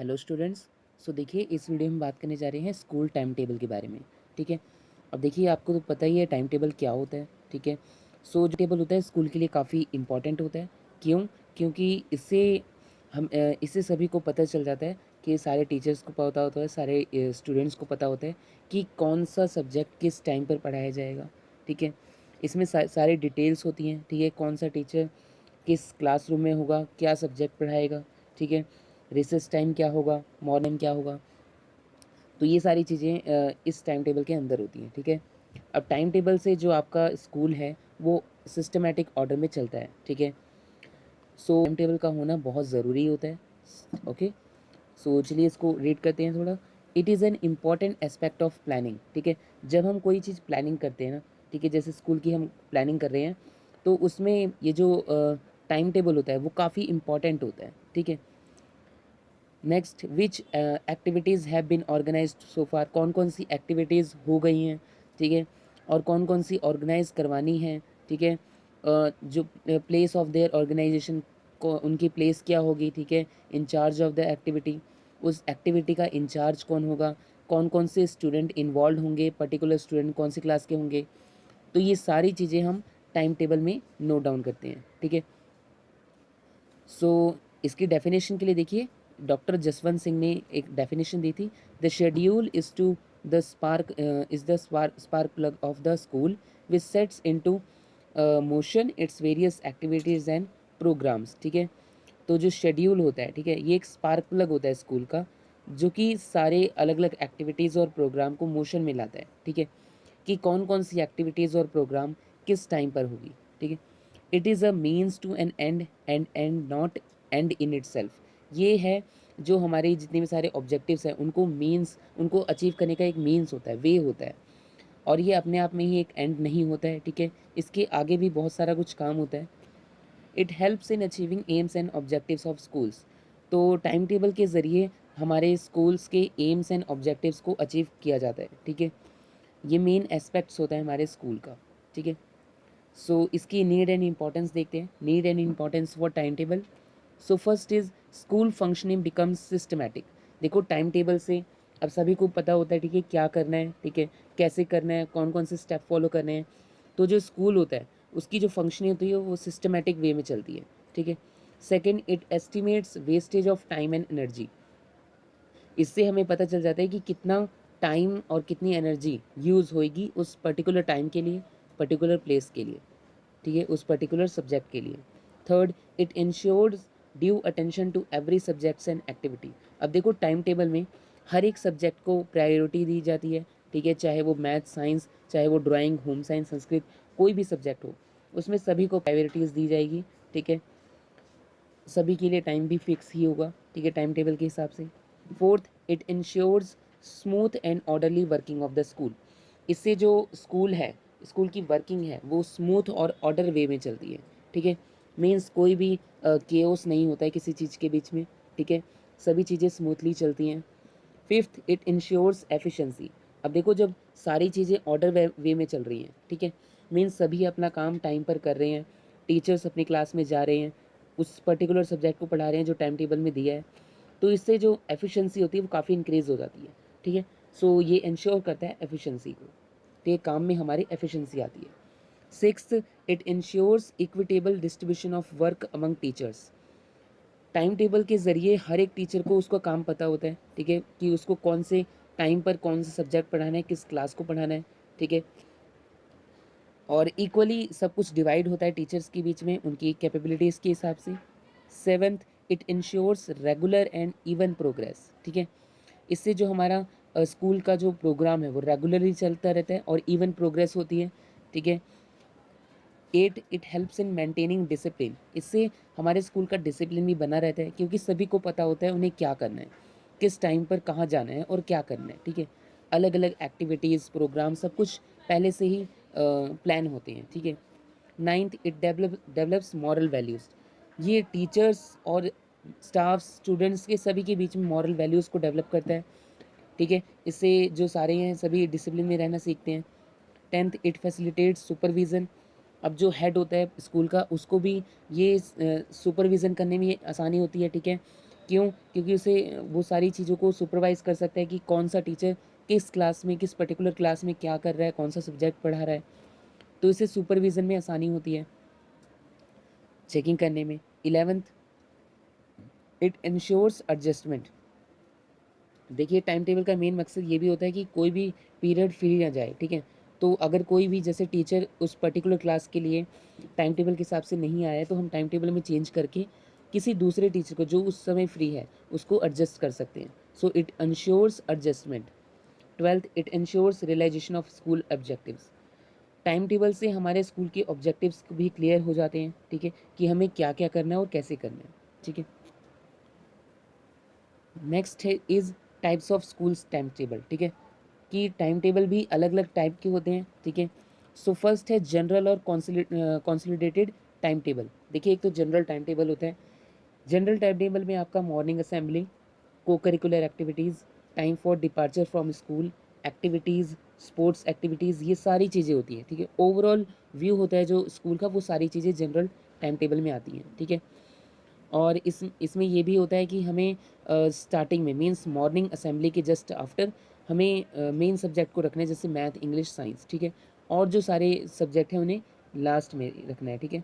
Hello students. सो देखिए, इस video में बात करने जा रहे हैं स्कूल टाइम टेबल के बारे में। ठीक है। अब देखिए, आपको तो पता ही है टाइम टेबल क्या होता है। ठीक है। सो जो टेबल होता है स्कूल के लिए काफ़ी इम्पॉर्टेंट होता है। क्यों? क्योंकि इससे सभी को पता चल जाता है कि सारे टीचर्स को पता होता है, सारे स्टूडेंट्स को पता होता है कि कौन सा सब्जेक्ट किस टाइम पर पढ़ाया जाएगा। ठीक है। इसमें सारी डिटेल्स होती हैं। ठीक है। कौन सा टीचर किस क्लासरूम में होगा, क्या सब्जेक्ट पढ़ाएगा। ठीक है। रिसेस टाइम क्या होगा, मॉर्निंग क्या होगा। तो ये सारी चीज़ें इस टाइम टेबल के अंदर होती हैं। ठीक है। अब टाइम टेबल से जो आपका स्कूल है वो सिस्टमेटिक ऑर्डर में चलता है। ठीक है। सो टाइम टेबल का होना बहुत ज़रूरी होता है। ओके। सो चलिए इसको रीड करते हैं थोड़ा। It is an important aspect of planning. ठीक है। जब हम कोई चीज़ प्लानिंग करते हैं ना, ठीक है, जैसे स्कूल की हम प्लानिंग कर रहे हैं, तो उसमें ये जो टाइम टेबल होता है वो काफ़ी इम्पॉर्टेंट होता है। ठीक है। Next, which activities have been organised so far, कौन कौन सी एक्टिविटीज़ हो गई हैं। ठीक है। और कौन कौन सी ऑर्गेनाइज करवानी है। ठीक है। जो प्लेस ऑफ देयर ऑर्गेनाइजेशन को, उनकी प्लेस क्या होगी। ठीक है। इंचार्ज ऑफ द एक्टिविटी, उस एक्टिविटी का इंचार्ज कौन होगा, कौन कौन से स्टूडेंट इन्वॉल्व होंगे, पर्टिकुलर स्टूडेंट कौन सी क्लास के होंगे। तो ये सारी चीज़ें हम टाइम टेबल में नोट डाउन करते हैं। ठीक है। सो इसकी डेफिनेशन के लिए देखिए, डॉक्टर जसवंत सिंह ने एक डेफिनेशन दी थी। The schedule is to the spark is the spark plug of the school which sets into motion its various activities and programmes. ठीक है। तो जो शेड्यूल होता है, ठीक है, ये एक स्पार्क प्लग होता है स्कूल का, जो कि सारे अलग अलग एक्टिविटीज़ और प्रोग्राम को मोशन में लाता है। ठीक है। कि कौन कौन सी एक्टिविटीज़ और प्रोग्राम किस टाइम पर होगी। ठीक है। It is a means to an end not end in itself. ये है जो हमारे जितने भी सारे ऑब्जेक्टिव्स हैं उनको मीन्स, उनको अचीव करने का एक मीन्स होता है, वे होता है। और ये अपने आप में ही एक एंड नहीं होता है। ठीक है। इसके आगे भी बहुत सारा कुछ काम होता है। It helps in achieving AIIMS and objectives of schools. तो टाइम टेबल के ज़रिए हमारे स्कूल्स के एम्स एंड ऑब्जेक्टिव्स को अचीव किया जाता है। ठीक है। ये मेन एस्पेक्ट्स होता है हमारे स्कूल का। ठीक है। सो इसकी नीड एंड इम्पॉर्टेंस देखते हैं। Need and importance for time table. So first is school functioning becomes systematic. देखो, टाइम टेबल से अब सभी को पता होता है, ठीक है, क्या करना है, ठीक है, कैसे करना है, कौन कौन से स्टेप फॉलो करने हैं। तो जो स्कूल होता है उसकी जो फंक्शनिंग होती है वो सिस्टमैटिक वे में चलती है। ठीक है। Second, it estimates wastage of time and energy. इससे हमें पता चल जाता है कि कितना टाइम और कितनी एनर्जी यूज़ होएगी उस पर्टिकुलर टाइम के लिए, पर्टिकुलर प्लेस के लिए। ठीक है। उस पर्टिकुलर सब्जेक्ट के लिए। Third, it ensures due attention to every subjects and activity. अब देखो, टाइम टेबल में हर एक सब्जेक्ट को प्रायोरिटी दी जाती है। ठीक है। चाहे वो मैथ, साइंस, चाहे वो ड्राइंग, होम साइंस, संस्कृत, कोई भी सब्जेक्ट हो, उसमें सभी को प्रायोरिटीज़ दी जाएगी। ठीक है। सभी के लिए टाइम भी फिक्स ही होगा। ठीक है, टाइम टेबल के हिसाब से। Fourth, it ensures smooth and orderly working of the school. इससे जो स्कूल है, स्कूल की वर्किंग है, वो स्मूथ और ऑर्डर वे में चलती है। ठीक है। मीन्स कोई भी केओस नहीं होता है किसी चीज़ के बीच में। ठीक है। सभी चीज़ें स्मूथली चलती हैं। Fifth, it ensures efficiency. अब देखो, जब सारी चीज़ें ऑर्डर वे में चल रही हैं, ठीक है, मीन्स सभी अपना काम टाइम पर कर रहे हैं, टीचर्स अपनी क्लास में जा रहे हैं, उस पर्टिकुलर सब्जेक्ट को पढ़ा रहे हैं जो टाइम टेबल में दिया है, तो इससे जो एफिशिएंसी होती है वो काफ़ी इंक्रीज़ हो जाती है। ठीक है। सो ये इंश्योर करता है एफिशिएंसी को। तो ये काम में हमारी एफिशिएंसी आती है। Sixth, it ensures equitable distribution of work among teachers. Time table के ज़रिए हर एक टीचर को उसका काम पता होता है। ठीक है। कि उसको कौन से टाइम पर कौन सा सब्जेक्ट पढ़ाना है, किस क्लास को पढ़ाना है। ठीक है। और इक्वली सब कुछ डिवाइड होता है टीचर्स के बीच में उनकी कैपेबिलिटीज़ के हिसाब से। Seventh, it ensures regular and even progress. ठीक है। इससे जो हमारा स्कूल का जो प्रोग्राम है वो रेगुलरली चलता रहता है और इवन प्रोग्रेस होती है। ठीक है। Eight, it helps in maintaining discipline. इससे हमारे स्कूल का डिसिप्लिन भी बना रहता है, क्योंकि सभी को पता होता है उन्हें क्या करना है, किस टाइम पर कहाँ जाना है और क्या करना है। ठीक है। अलग अलग एक्टिविटीज़, प्रोग्राम, सब कुछ पहले से ही प्लान होते हैं। ठीक है। Ninth, it develops moral values. ये टीचर्स और स्टाफ, स्टूडेंट्स के सभी के बीच में मॉरल वैल्यूज़ को डेवलप करता है। ठीक है। इससे जो सारे हैं सभी डिसिप्लिन में रहना सीखते हैं। Tenth, it facilitates supervision. अब जो हेड होता है स्कूल का, उसको भी ये सुपरविज़न करने में आसानी होती है। ठीक है। क्यों? क्योंकि उसे वो सारी चीज़ों को सुपरवाइज़ कर सकता है कि कौन-सा टीचर किस क्लास में, किस पर्टिकुलर क्लास में क्या कर रहा है, कौन-सा सब्जेक्ट पढ़ा रहा है। तो इससे सुपरविज़न में आसानी होती है, चेकिंग करने में। 11th, it ensures adjustment. देखिए टाइम टेबल का मेन मकसद ये भी होता है कि कोई भी पीरियड फ्री ना जाए, ठीक है? तो अगर कोई भी जैसे टीचर उस पर्टिकुलर क्लास के लिए टाइम टेबल के हिसाब से नहीं आया है, तो हम टाइम टेबल में चेंज करके किसी दूसरे टीचर को जो उस समय फ्री है, उसको एडजस्ट कर सकते हैं। So it ensures adjustment. 12th, it ensures realisation of school objectives. Time table से हमारे स्कूल के ऑब्जेक्टिव्स भी क्लियर हो जाते हैं, ठीक है? कि हमें क्या-क्या करना है और कैसे करना है, ठीक है? नेक्स्ट है is types of schools time table, ठीक है? कि टाइम टेबल भी अलग-अलग टाइप के होते हैं, ठीक है? सो फर्स्ट है जनरल और कंसोलिडेटेड टाइम टेबल। देखिए एक तो जनरल टाइम टेबल होता है। जनरल टाइम टेबल में आपका morning assembly, co-curricular activities, time for departure from school, activities, sports activities, ये सारी चीज़ें होती हैं, ठीक है? ओवरऑल व्यू होता है जो स्कूल का, वो सारी चीज़ें जनरल टाइम टेबल में आती हैं, ठीक है? और इसमें ये भी होता है कि हमें स्टार्टिंग में मीन्स मॉर्निंग असेंबली के जस्ट आफ्टर हमें मेन सब्जेक्ट को रखना है, जैसे मैथ, इंग्लिश, साइंस, ठीक है? और जो सारे सब्जेक्ट हैं उन्हें लास्ट में रखना है, ठीक है?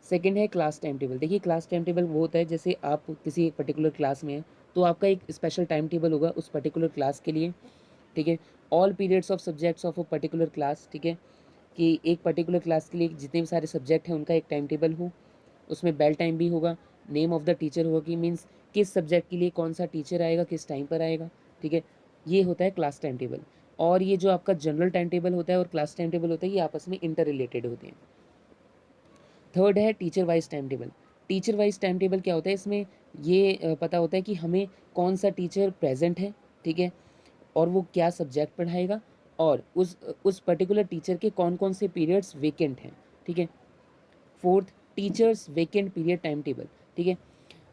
सेकंड है क्लास टाइम टेबल। देखिए क्लास टाइम टेबल वो होता है जैसे आप किसी एक पर्टिकुलर क्लास में हैं, तो आपका एक स्पेशल टाइम टेबल होगा उस पर्टिकुलर क्लास के लिए, ठीक है? All periods of subjects of a particular class, ठीक है? कि एक पर्टिकुलर क्लास के लिए जितने भी सारे सब्जेक्ट हैं उनका एक टाइम टेबल हो, उसमें बेल टाइम भी होगा, नेम ऑफ द टीचर होगा कि मीन्स किस सब्जेक्ट के लिए कौन-सा टीचर आएगा, किस टाइम पर आएगा, ठीक है? ये होता है क्लास टाइम टेबल। और ये जो आपका जनरल टाइम टेबल होता है और क्लास टाइम टेबल होता है, ये आपस में इंटर रिलेटेड होते हैं। थर्ड है teacher wise time table. Teacher wise time table क्या होता है, इसमें ये पता होता है कि हमें कौन-सा टीचर प्रेज़ेंट है, ठीक है? और वो क्या सब्जेक्ट पढ़ाएगा और उस पर्टिकुलर टीचर के कौन-कौन से पीरियड्स वेकेंट हैं, ठीक है? Fourth, teachers vacant period time table, ठीक है?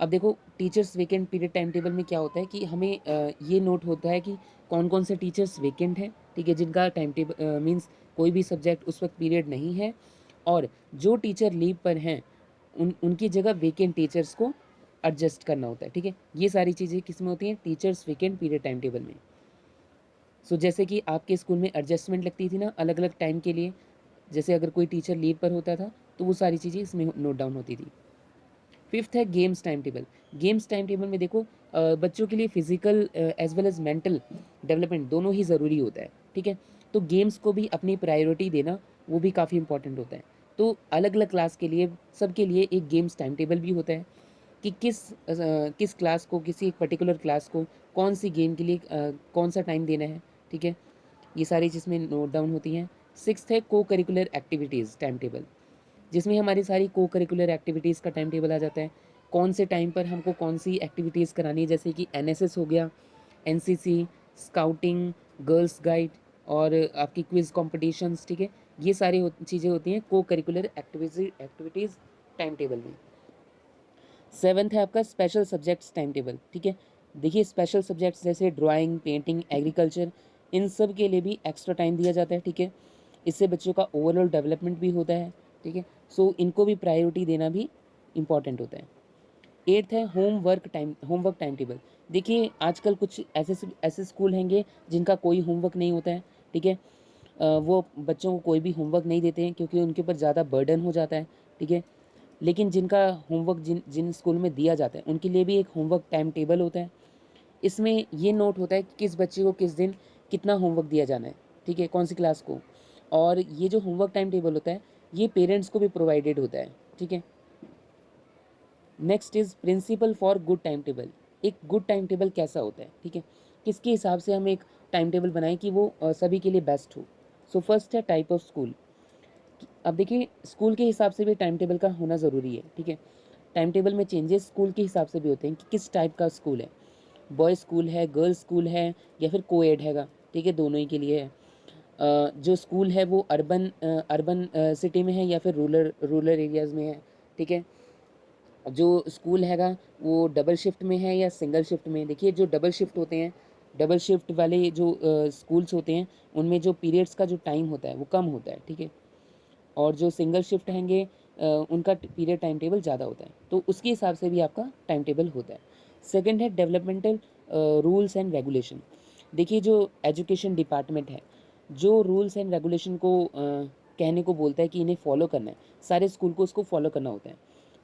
अब देखो teachers vacant period time table में क्या होता है कि हमें ये नोट होता है कि कौन-कौन से टीचर्स वेकेंट हैं, ठीक है? जिनका टाइम टेबल मीन्स कोई भी सब्जेक्ट उस वक़्त पीरियड नहीं है, और जो टीचर लीव पर हैं, उनकी जगह वेकेंट टीचर्स को एडजस्ट करना होता है, ठीक है? ये सारी चीज़ें किसमें होती हैं? Teachers vacant period time table में। सो जैसे कि आपके स्कूल में एडजस्टमेंट लगती थी ना अलग-अलग टाइम के लिए, जैसे अगर कोई टीचर लीव पर होता था, तो वो सारी चीज़ें इसमें नोट डाउन होती थी। फिफ्थ है games time table. Games time table में देखो बच्चों के लिए physical as well as mental development दोनों ही ज़रूरी होता है, ठीक है? तो गेम्स को भी अपनी प्रायोरिटी देना वो भी काफ़ी इंपॉर्टेंट होता है। तो अलग अलग क्लास के लिए सबके लिए एक गेम्स टाइम टेबल भी होता है कि किस क्लास को, किसी एक पर्टिकुलर क्लास को कौन सी गेम के लिए कौन सा टाइम देना है, ठीक है? ये सारी चीज़ में नोट डाउन होती हैं। सिक्स्थ है को करिकुलर एक्टिविटीज़ टाइम टेबल, जिसमें हमारी सारी को करिकुलर एक्टिविटीज़ का टाइम टेबल आ जाता है। कौन से टाइम पर हमको कौन सी एक्टिविटीज़ करानी है, जैसे कि एनएसएस हो गया, एनसीसी, स्काउटिंग, गर्ल्स गाइड और आपकी क्विज़ कॉम्पिटिशन्स, ठीक है? ये सारी चीज़ें होती हैं को करिकुलर एक्टिविटीज़ टाइम टेबल में। सेवन्थ है आपका स्पेशल सब्जेक्ट्स टाइम टेबल, ठीक है? देखिए स्पेशल सब्जेक्ट्स जैसे ड्राइंग, पेंटिंग, एग्रीकल्चर, इन सब के लिए भी एक्स्ट्रा टाइम दिया जाता है, ठीक है? इससे बच्चों का ओवरऑल डेवलपमेंट भी होता है, ठीक है? सो इनको भी प्रायोरिटी देना भी इम्पॉर्टेंट होता है। एट्थ है होमवर्क टाइम टेबल। देखिए आजकल कुछ ऐसे स्कूल हैंगे जिनका कोई होमवर्क नहीं होता है, ठीक है? वो बच्चों को कोई भी होमवर्क नहीं देते हैं क्योंकि उनके ऊपर ज़्यादा बर्डन हो जाता है, ठीक है? लेकिन जिनका होमवर्क जिन जिन स्कूल में दिया जाता है उनके लिए भी एक होमवर्क टाइम टेबल होता है। इसमें ये नोट होता है कि किस बच्चे को किस दिन कितना होमवर्क दिया जाना है, ठीक है? कौन सी क्लास को। और ये जो होमवर्क टाइम टेबल होता है ये पेरेंट्स को भी प्रोवाइडेड होता है, ठीक है? Next is principle for good time table. एक गुड टाइम टेबल कैसा होता है, ठीक है? किसके हिसाब से हम एक टाइम टेबल बनाएं कि वो सभी के लिए बेस्ट हो। सो फर्स्ट है टाइप ऑफ स्कूल। अब देखिए स्कूल के हिसाब से भी टाइम टेबल का होना ज़रूरी है, ठीक है? टाइम टेबल में चेंजेस स्कूल के हिसाब से भी होते हैं कि किस टाइप का स्कूल है, बॉयज़ स्कूल है, गर्ल्स स्कूल है, या फिर कोएड हैगा, ठीक है? दोनों ही के लिए है। जो स्कूल है वो अर्बन सिटी में है या फिर रूरल एरियाज़ में है, ठीक है? जो स्कूल हैगा वो डबल शिफ्ट में है या सिंगल शिफ्ट में। देखिए जो डबल शिफ्ट होते हैं, डबल शिफ्ट वाले जो स्कूल्स होते हैं उनमें जो पीरियड्स का जो टाइम होता है वो कम होता है, ठीक है? और जो सिंगल शिफ्ट हैंगे उनका पीरियड टाइम टेबल ज़्यादा होता है, तो उसके हिसाब से भी आपका टाइम टेबल होता है। सेकंड है डेवलपमेंटल रूल्स एंड रेगुलेशन। देखिए जो एजुकेशन डिपार्टमेंट है, जो रूल्स एंड रेगुलेशन को कहने को बोलता है कि इन्हें फॉलो करना है, सारे स्कूल को उसको फॉलो करना होता है,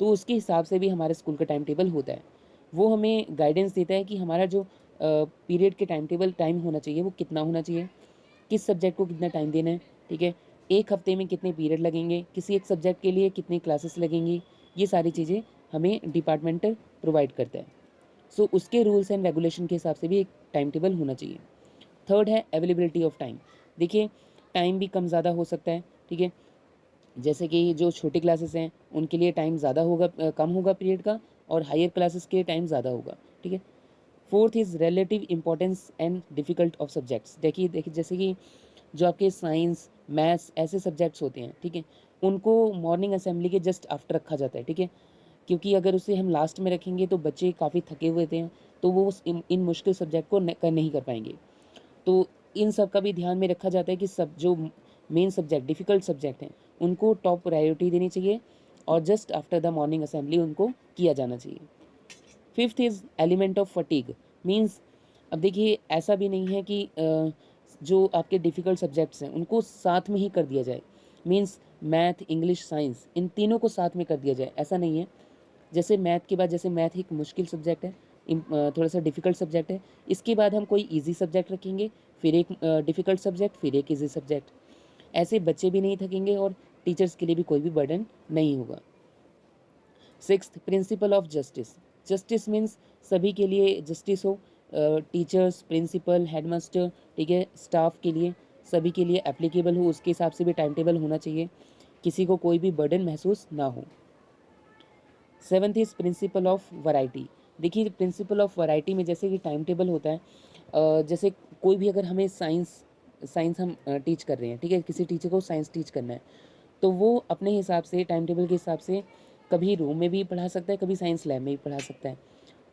तो उसके हिसाब से भी हमारे स्कूल का टाइम टेबल होता है। वो हमें गाइडेंस देता है कि हमारा जो पीरियड के टाइम टेबल टाइम होना चाहिए वो कितना होना चाहिए, किस सब्जेक्ट को कितना टाइम देना है, ठीक है, एक हफ्ते में कितने पीरियड लगेंगे, किसी एक सब्जेक्ट के लिए कितनी क्लासेस लगेंगी, ये सारी चीज़ें हमें डिपार्टमेंटल प्रोवाइड करता है। सो उसके रूल्स एंड रेगुलेशन के हिसाब से भी एक टाइम टेबल होना चाहिए। थर्ड है अवेलेबिलिटी ऑफ टाइम। देखिए टाइम भी कम ज़्यादा हो सकता है, ठीक है, जैसे कि जो छोटी क्लासेस हैं उनके लिए टाइम ज़्यादा होगा, कम होगा पीरियड का, और हायर क्लासेस के टाइम ज़्यादा होगा, ठीक है। Fourth is relative importance and difficult of subjects. देखिए देखिए जैसे कि जो आपके साइंस मैथ्स ऐसे सब्जेक्ट्स होते हैं, ठीक है, उनको मॉर्निंग असेंबली के जस्ट आफ्टर रखा जाता है, ठीक है, क्योंकि अगर उसे हम लास्ट में रखेंगे तो बच्चे काफ़ी थके हुए थे, तो वो इन मुश्किल सब्जेक्ट को नहीं कर पाएंगे। तो इन सब का भी ध्यान में रखा जाता है कि सब जो मेन सब्जेक्ट डिफ़िकल्ट सब्जेक्ट हैं उनको टॉप प्रायोरिटी देनी चाहिए, और just after the morning assembly उनको किया जाना चाहिए। Fifth is element of fatigue. Means अब देखिए ऐसा भी नहीं है कि जो आपके डिफ़िकल्ट सब्जेक्ट्स हैं उनको साथ में ही कर दिया जाए। मीन्स मैथ इंग्लिश साइंस इन तीनों को साथ में कर दिया जाए, ऐसा नहीं है। जैसे मैथ के बाद, जैसे मैथ एक मुश्किल सब्जेक्ट है, थोड़ा सा डिफ़िकल्ट सब्जेक्ट है, इसके बाद हम कोई ईजी सब्जेक्ट रखेंगे, फिर एक डिफ़िकल्ट सब्जेक्ट, फिर एक ईजी सब्जेक्ट। ऐसे बच्चे भी नहीं थकेंगे और टीचर्स के लिए भी कोई भी बर्डन नहीं होगा। Sixth principle of justice. Justice means सभी के लिए जस्टिस हो, टीचर्स प्रिंसिपल हेडमास्टर, ठीक है, स्टाफ के लिए, सभी के लिए एप्लीकेबल हो, उसके हिसाब से भी टाइम टेबल होना चाहिए, किसी को कोई भी बर्डन महसूस ना हो। Seventh is principle of variety. देखिए प्रिंसिपल ऑफ वैरायटी में जैसे कि टाइम टेबल होता है, जैसे कोई भी अगर हमें साइंस साइंस हम टीच कर रहे हैं, ठीक है, किसी टीचर को साइंस टीच करना है, तो वो अपने हिसाब से टाइम टेबल के हिसाब से कभी रूम में भी पढ़ा सकता है, कभी साइंस लैब में भी पढ़ा सकता है।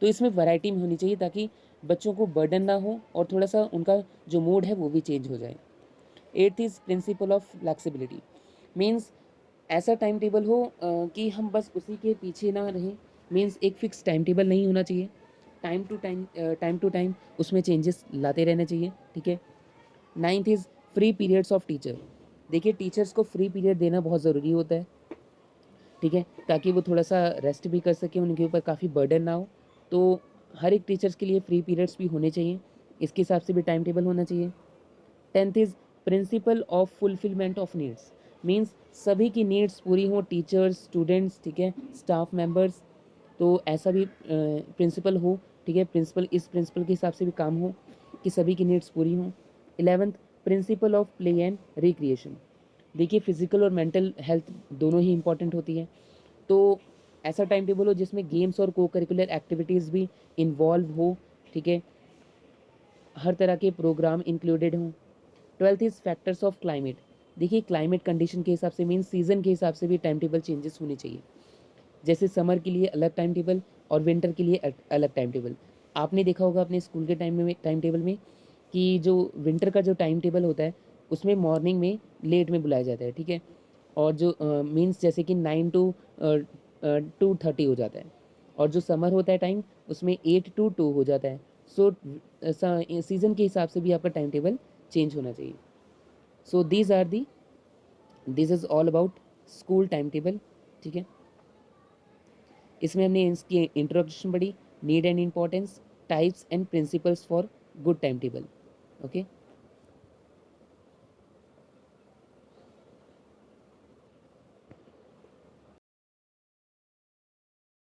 तो इसमें वैरायटी में होनी चाहिए ताकि बच्चों को बर्डन ना हो और थोड़ा सा उनका जो मूड है वो भी चेंज हो जाए। Eighth is principle of flexibility. Means ऐसा टाइम टेबल हो कि हम बस उसी के पीछे ना रहें। मीन्स एक फिक्स टाइम टेबल नहीं होना चाहिए, टाइम टू टाइम उसमें चेंजेस लाते रहना चाहिए, ठीक है। Ninth is free periods of teacher. देखिए टीचर्स को फ्री पीरियड देना बहुत ज़रूरी होता है, ठीक है, ताकि वो थोड़ा सा रेस्ट भी कर सकें, उनके ऊपर काफ़ी बर्डन ना हो। तो हर एक टीचर्स के लिए फ्री पीरियड्स भी होने चाहिए, इसके हिसाब से भी टाइम टेबल होना चाहिए। Tenth is principle of fulfilment of needs. Means सभी की नीड्स पूरी हों, टीचर्स स्टूडेंट्स, ठीक है, स्टाफ मेंबर्स, तो ऐसा भी प्रिंसिपल हो, ठीक है, प्रिंसिपल इस प्रिंसिपल के हिसाब से भी काम हो कि सभी की नीड्स पूरी हों। 11th principle of play and recreation. देखिए फिजिकल और मेंटल हेल्थ दोनों ही इंपॉर्टेंट होती है, तो ऐसा टाइम टेबल हो जिसमें गेम्स और को करिकुलर एक्टिविटीज़ भी इन्वॉल्व हो, ठीक है, हर तरह के प्रोग्राम इंक्लूडेड हों। 12th is factors of climate. देखिए क्लाइमेट कंडीशन के हिसाब से, मीन सीज़न के हिसाब से भी टाइम टेबल चेंजेस होने चाहिए। जैसे समर के लिए अलग टाइम टेबल और विंटर के लिए अलग टाइम टेबल। आपने देखा होगा अपने स्कूल के टाइम टेबल में कि जो विंटर का जो टाइम टेबल होता है उसमें मॉर्निंग में लेट में बुलाया जाता है, ठीक है, और जो मीन्स जैसे कि 9 to 2:30 हो जाता है, और जो समर होता है टाइम उसमें 8 to 2 हो जाता है। सो सीज़न के हिसाब से भी आपका टाइम टेबल चेंज होना चाहिए। So this is all about school time table, ठीक है। इसमें हमने इसकी इंट्रोडक्शन पढ़ी, need and importance, types and principles for good time table, okay.